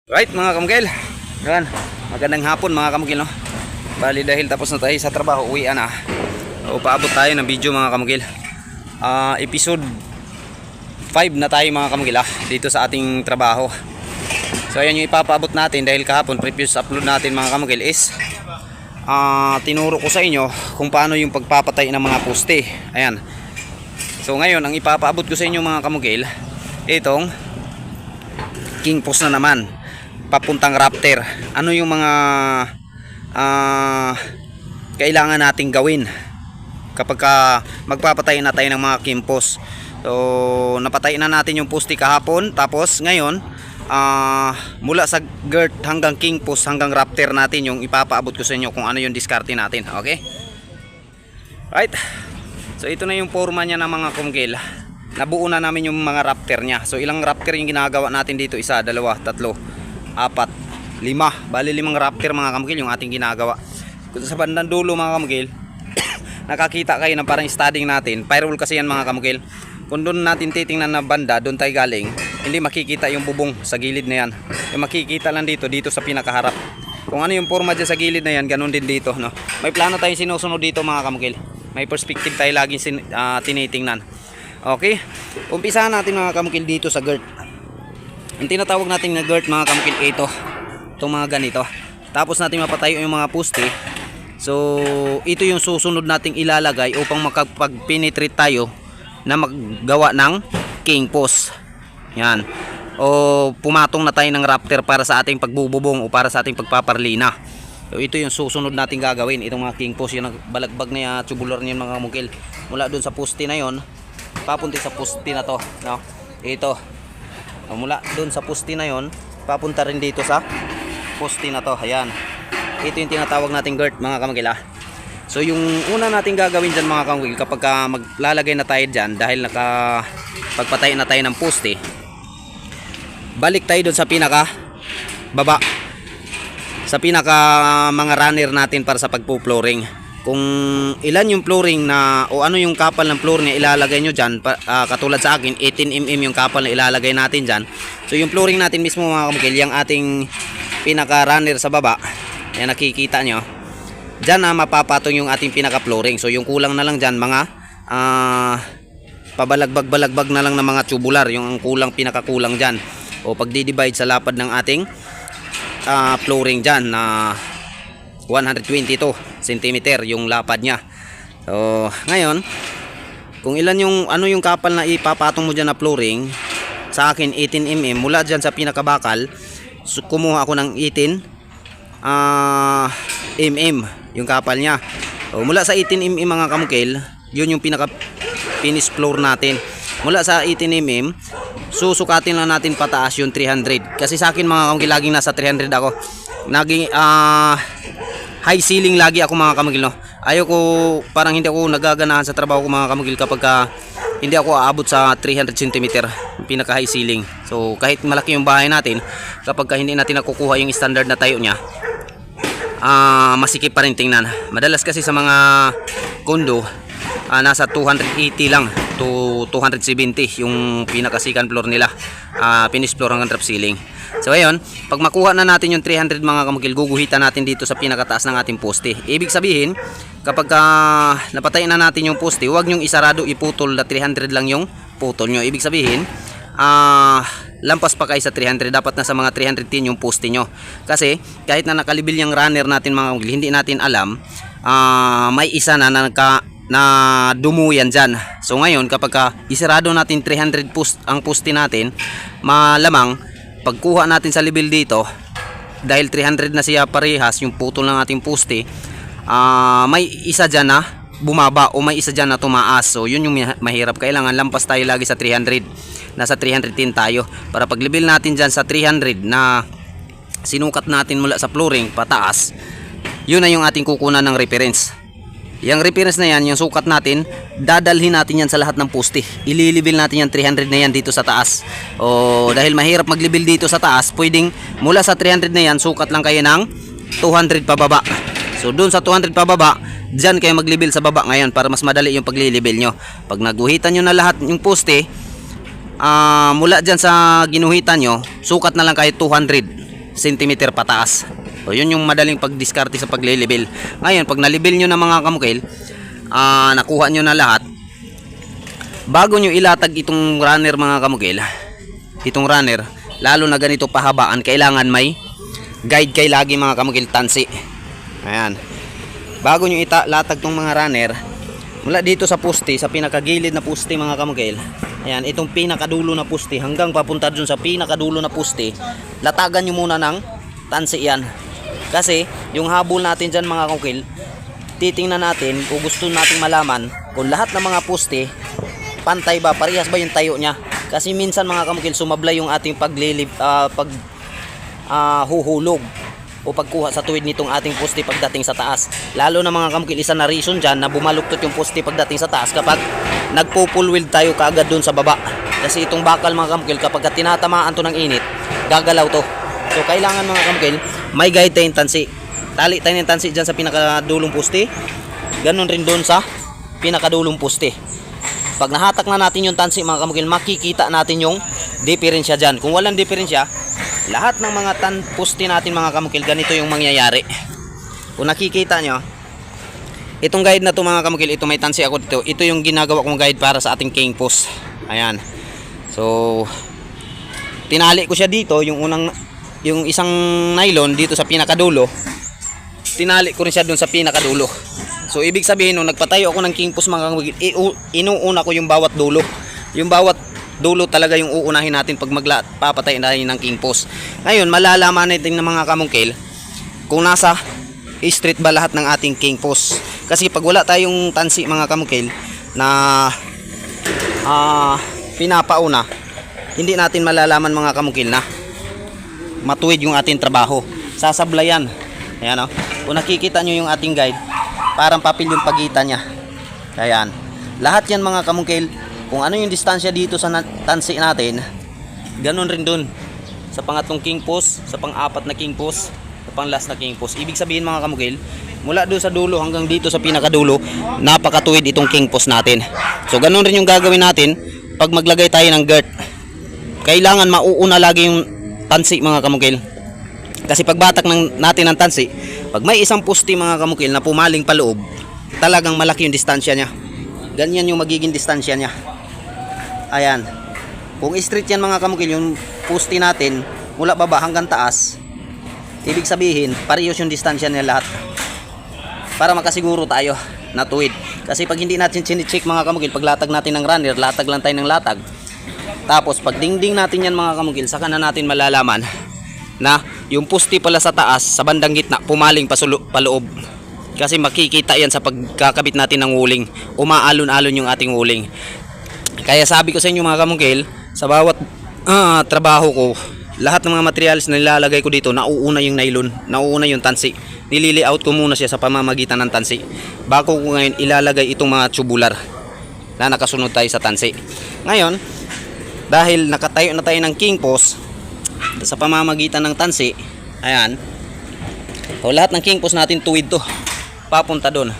Right mga kamukil, yan, magandang hapon mga kamukil, no? Bali dahil tapos na tayo sa trabaho, uwian na. So paabot tayo ng video mga kamukil. Episode 5 na tayo mga kamukil dito sa ating trabaho. So ayan yung ipapaabot natin dahil kahapon previous upload natin mga kamukil is tinuro ko sa inyo kung paano yung pagpapatay ng mga poste. Ayan. So ngayon ang ipapaabot ko sa inyo mga kamukil, itong king post na naman papuntang Raptor. Ano yung mga kailangan nating gawin kapag magpapatay na tayo ng mga king post. So napatay na natin yung poste kahapon, tapos ngayon mula sa GERT hanggang king post hanggang Raptor natin yung ipapaabot ko sa inyo kung ano yung diskarte natin. Okay, right, so ito na yung forma niya ng mga kumgil. Nabuo na namin yung mga Raptor niya. So ilang Raptor yung ginagawa natin dito? Isa, dalawa, tatlo, apat, lima. Bali 5 Raptor mga kamukil yung ating ginagawa. Kung sa bandang dulo mga kamukil nakakita kayo ng parang studying natin. Firewall kasi yan mga kamukil. Kung doon natin titingnan na banda, doon tayo galing, hindi makikita yung bubong sa gilid na yan. Yung makikita lang dito sa pinakaharap. Kung ano yung forma dyan sa gilid na yan, ganun din dito, no? May plano tayong sinusunod dito mga kamukil. May perspective tayo laging tinitingnan. Okay, umpisahan natin mga kamukil dito sa GERT. Ang tinatawag natin na GERT mga kamukil, itong mga ganito. Tapos natin mapatayo yung mga poste. So ito yung susunod nating ilalagay upang makapag-penetrate tayo na maggawa ng king post. Yan. O pumatong na tayo ng Raptor para sa ating pagbububong o para sa ating pagpaparlina. So ito yung susunod nating gagawin, itong mga king post, yung balagbag na tubular niyan mga kamukil. Mula dun sa poste na yon papunta sa poste na to, no? Ito. Mula doon sa poste na yon papunta rin dito sa poste na to. Ayan. Ito yung tinatawag nating GERT mga kamukil. So yung una nating gagawin dyan mga kamukil, kapag maglalagay na tayo dyan, dahil pagpatay na tayo ng poste, balik tayo doon sa pinaka baba, sa pinaka mga runner natin para sa pagpo-flooring. Kung ilan yung flooring na o ano yung kapal ng floor niya ilalagay nyo dyan, katulad sa akin 18mm yung kapal na ilalagay natin dyan. So yung flooring natin mismo mga kamukil, yung ating pinaka runner sa baba, yan nakikita nyo dyan na mapapatong yung ating pinaka flooring. So yung kulang na lang dyan mga pabalagbag-balagbag na lang ng mga tubular, yung kulang, pinakakulang dyan, o pagdi-divide sa lapad ng ating flooring dyan na 122 cm yung lapad niya. So ngayon, kung ilan yung ano yung kapal na ipapatong mo dyan na flooring, sa akin 18mm, mula dyan sa pinakabakal, so, kumuha ako ng 18mm yung kapal niya. So, mula sa 18mm mga kamukil, yun yung pinaka finish floor natin. Mula sa 18mm, susukatin lang natin pataas yung 300. Kasi sa akin mga kamukil, laging nasa 300 ako. Naging high ceiling lagi ako mga kamukil, no? Ayoko, parang hindi ako nagaganahan sa trabaho ko mga kamukil kapag hindi ako aabot sa 300 cm pinaka high ceiling. So kahit malaki yung bahay natin, kapag hindi natin nakukuha yung standard na tayo nya, masikip pa rin tingnan. Madalas kasi sa mga condo, nasa 280 lang to 270 yung pinaka second floor nila, finish floor hanggang drop ceiling. So ayun, pag makuha na natin yung 300 mga kamukil, guguhitan natin dito sa pinakataas ng ating poste. Ibig sabihin, kapag napatay na natin yung poste, huwag nyong isarado, iputol na 300 lang yung putol nyo. Ibig sabihin, lampas pa kayo sa 300, dapat na sa mga 310 yung poste nyo. Kasi kahit na nakalibil yung runner natin mga kamukil, hindi natin alam, may isa na dumuyan dyan. So ngayon, kapag isarado natin 300 ang poste natin, malamang pagkuha natin sa level dito, dahil 300 na siya parehas yung putol ng ating poste, may isa dyan na bumaba o may isa dyan na tumaas. So yun yung mahirap, kailangan lampas tayo lagi sa 300, nasa 310 tayo, para pag level natin dyan sa 300 na sinukat natin mula sa flooring pataas, yun na yung ating kukunan ng reference. Yung reference na yan, yung sukat natin, dadalhin natin yan sa lahat ng poste. Ililibil natin yan 300 na yan dito sa taas. O dahil mahirap maglibil dito sa taas, pwedeng mula sa 300 na yan, sukat lang kayo ng 200 pababa. So dun sa 200 pababa, dyan kayo maglibil sa baba ngayon para mas madali yung paglilibil nyo. Pag naguhitan nyo na lahat yung poste, mula dyan sa ginuhitan nyo, sukat na lang kahit 200 centimeter pataas. So yun yung madaling pagdiskarte sa paglilibel. Ngayon pag nalibel nyo na mga kamukil, nakuha nyo na lahat, bago nyo ilatag itong runner mga kamukil, itong runner, lalo na ganito pahabaan, kailangan may guide kay lagi mga kamukil, tansi. Ayan, bago nyo ilatag tong mga runner, mula dito sa poste, sa pinakagilid na poste mga kamukil, ayan, itong pinakadulo na poste hanggang papunta dun sa pinakadulo na poste, latagan nyo muna ng tansi yan. Kasi yung habol natin dyan mga kamukil, titingnan natin kung gusto nating malaman kung lahat ng mga poste pantay ba, parehas ba yung tayo niya. Kasi minsan mga kamukil, sumablay yung ating huhulog o pagkuha sa tuwid nitong ating poste pagdating sa taas. Lalo na mga kamukil, isa na reason dyan na bumaluktot yung poste pagdating sa taas kapag nagpo-full weld tayo kaagad dun sa baba. Kasi itong bakal mga kamukil, kapag tinatamaan to ng init, gagalaw to. So kailangan mga kamukil, may guide tayong tansi. Tali tayo ng tansi dyan sa pinakadulong poste, ganun rin dun sa pinakadulong poste. Pag nahatak na natin yung tansi mga kamukil, makikita natin yung diferensya dyan. Kung walang diferensya, lahat ng mga poste natin mga kamukil, ganito yung mangyayari. Kung nakikita nyo, itong guide na to mga kamukil, ito may tansi ako dito. Ito yung ginagawa kong guide para sa ating king post. Ayan. So tinali ko siya dito, yung isang nylon dito sa pinakadulo, tinali ko rin siya dun sa pinakadulo. So ibig sabihin, nung nagpatayo ako ng king post mga kamukil, inuuna ko yung bawat dulo. Yung bawat dulo talaga yung uunahin natin pag papatayin natin ng king post. Ngayon malalaman natin ng mga kamukil kung nasa straight ba lahat ng ating king post. Kasi pag wala tayong tansi mga kamukil na pinapauna, hindi natin malalaman mga kamukil na matuwid yung ating trabaho. Sasablayan. Ayan o. Kung nakikita nyo yung ating guide, parang papel yung pagitan nya. Ayan. Lahat yan mga kamukil, kung ano yung distansya dito sa tansi natin, ganun rin dun sa pangatlong king post, sa pang-apat na king post, sa pang-last na king post. Ibig sabihin mga kamukil, mula doon sa dulo hanggang dito sa pinakadulo, napakatuwid itong king post natin. So ganun rin yung gagawin natin pag maglagay tayo ng girt. Kailangan mauuna lagi yung tansi mga kamukil. Kasi pag batak natin ng tansi, pag may isang poste mga kamukil na pumaling paloob, talagang malaki yung distansya nya. Ganyan yung magiging distansya nya. Ayan. Kung straight yan mga kamukil, yung poste natin mula baba hanggang taas, ibig sabihin parehas yung distansya niya lahat, para makasiguro tayo na tuwid. Kasi pag hindi natin chine-check mga kamukil, pag latag natin ng runner, latag lang tayo ng latag, tapos pag dingding natin yan mga kamukil, saka na natin malalaman na yung poste pala sa taas, sa bandang gitna, pumaling paloob. Kasi makikita yan sa pagkakabit natin ng wuling. Umaalon-alon yung ating wuling. Kaya sabi ko sa inyo mga kamukil, sa bawat trabaho ko, lahat ng mga materials na nilalagay ko dito, nauuna yung nylon, nauuna yung tansi. Nilili-out ko muna siya sa pamamagitan ng tansi, bago ko ngayon ilalagay itong mga tubular na nakasunod tayo sa tansi. Ngayon, dahil nakatayo na tayo ng king post sa pamamagitan ng tansi, ayan, o lahat ng king post natin tuwid to, papunta doon.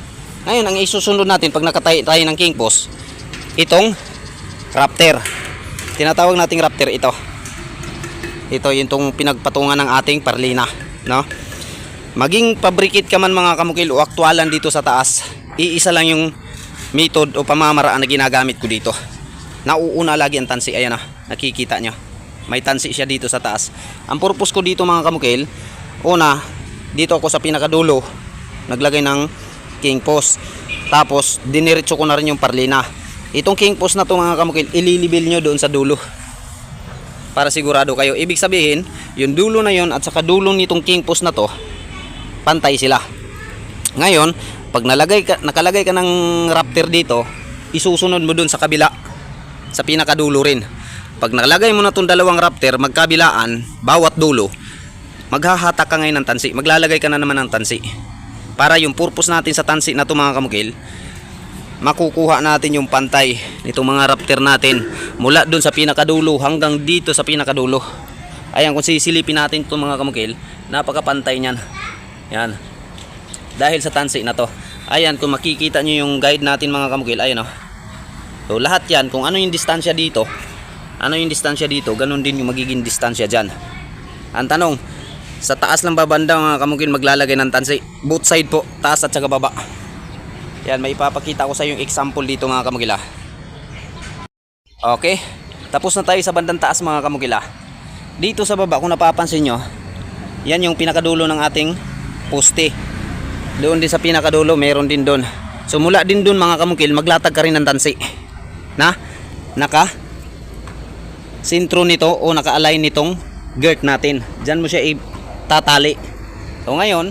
Ngayon, ang isusunod natin pag nakatayo tayo ng king post, itong rafter, tinatawag nating rafter ito. Ito yung tong pinagpatungan ng ating parlina, no? Maging pabrikit ka man mga kamukil o aktualan dito sa taas, iisa lang yung method o pamamaraan na ginagamit ko dito. Nauuna lagi ang tansi. Ayan na, nakikita nyo, may tansi siya dito sa taas. Ang purpose ko dito mga kamukil, una, dito ako sa pinakadulo naglagay ng king post, tapos diniretso ko na rin yung parlina. Itong king post na to mga kamukil, ililibil nyo doon sa dulo para sigurado kayo. Ibig sabihin, yung dulo na yon at saka dulo nitong king post na to, pantay sila. Ngayon, pag nakalagay ka ng rafter dito, isusunod mo doon sa kabila, sa pinakadulo rin. Pag nakalagay mo na itong dalawang rafter magkabilaan, bawat dulo, maghahatak ka ngayon ng tansi, maglalagay ka na naman ng tansi, para yung purpose natin sa tansi na to mga kamukil, makukuha natin yung pantay nitong mga rafter natin mula doon sa pinakadulo hanggang dito sa pinakadulo. Ayan, kung sisilipin natin itong mga kamukil, napakapantay nyan. Yan, dahil sa tansi na to. Ayan, kung makikita nyo yung guide natin mga kamukil, ayan o. So lahat yan, kung ano yung distansya dito, ganun din yung magiging distansya dyan. Ang tanong, Sa taas lang babanda mga kamukil maglalagay ng tansi. Both side po, taas at saka baba. Yan, may ipapakita ko sa yung example dito mga kamukil. Okay, tapos na tayo sa bandang taas mga kamukil. Dito sa baba kung napapansin nyo, yan yung pinakadulo ng ating poste. Doon din sa pinakadulo, meron din doon. So mula din doon mga kamukil, maglatag ka rin ng tansi na naka sentro nito o naka-align nitong girt natin. Diyan mo siya itatali. So ngayon,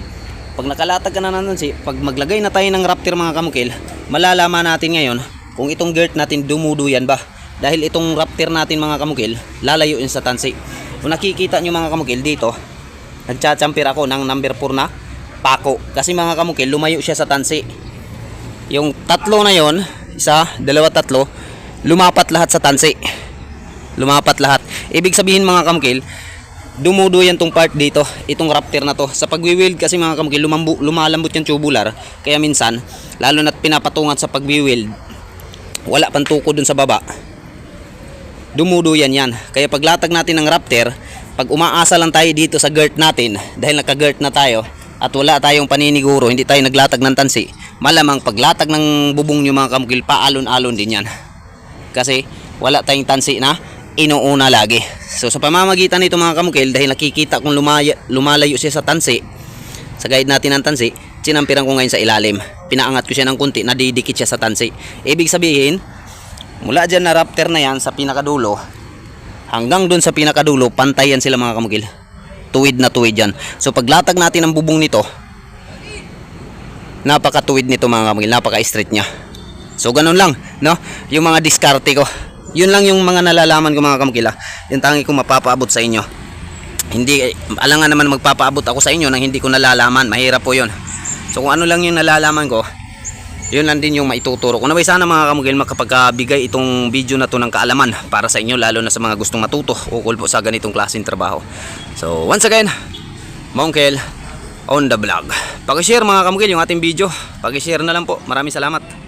pag nakalatag ka na ng tansi, pag maglagay na tayo ng raptor mga kamukil, malalaman natin ngayon kung itong girt natin dumuduyan ba. Dahil itong raptor natin mga kamukil, lalayo yun sa tansi. Kung nakikita nyo mga kamukil dito, nagchatsampir ako ng number 4 na pako. Kasi mga kamukil, lumayo siya sa tansi. Yung tatlo na yon, isa, dalawa, tatlo, lumapat lahat sa tansi. Lumapat lahat. Ibig sabihin mga kamukil, dumuduyan tong part dito, itong raptor na to. Sa pagwiwild kasi mga kamukil, lumalambot yung tubular. Kaya minsan, lalo na't pinapatungan sa pagwiwild, wala pang tuko dun sa baba. Dumuduyan yan. Kaya paglatag natin ng raptor, pag umaasa lang tayo dito sa girt natin, dahil naka-girt na tayo, at wala tayong paniniguro, hindi tayo naglatag ng tansi, malamang paglatag ng bubong nyo mga kamukil, paalon-alon din yan. Kasi wala tayong tansi na inuuna lagi. So sa pamamagitan nito mga kamukil, dahil nakikita kung lumalayo siya sa tansi, sa guide natin ng tansi, sinampiran ko ngayon sa ilalim. Pinaangat ko siya ng kunti, nadidikit siya sa tansi. Ibig sabihin, mula dyan na raptor na yan sa pinakadulo, hanggang dun sa pinakadulo, pantayan sila mga kamukil. Tuwid na tuwid yan. So paglatag natin ang bubong nito, napakatuwid nito mga kamukil, napaka-straight niya. So ganun lang, no? Yung mga diskarte ko, yun lang yung mga nalalaman ko mga kamukil. Yung tangi ko mapapaabot sa inyo. Hindi, alangan naman magpapaabot ako sa inyo nang hindi ko nalalaman. Mahirap po yun. So kung ano lang yung nalalaman ko, yun lang din yung maituturo ko. Naway sana mga kamukil makapagkabigay itong video na to ng kaalaman para sa inyo, lalo na sa mga gustong matuto ukol po sa ganitong klaseng trabaho. So once again, Mongkel on the vlog. Paki-share mga kamukil yung ating video. Paki-share na lang po. Maraming salamat.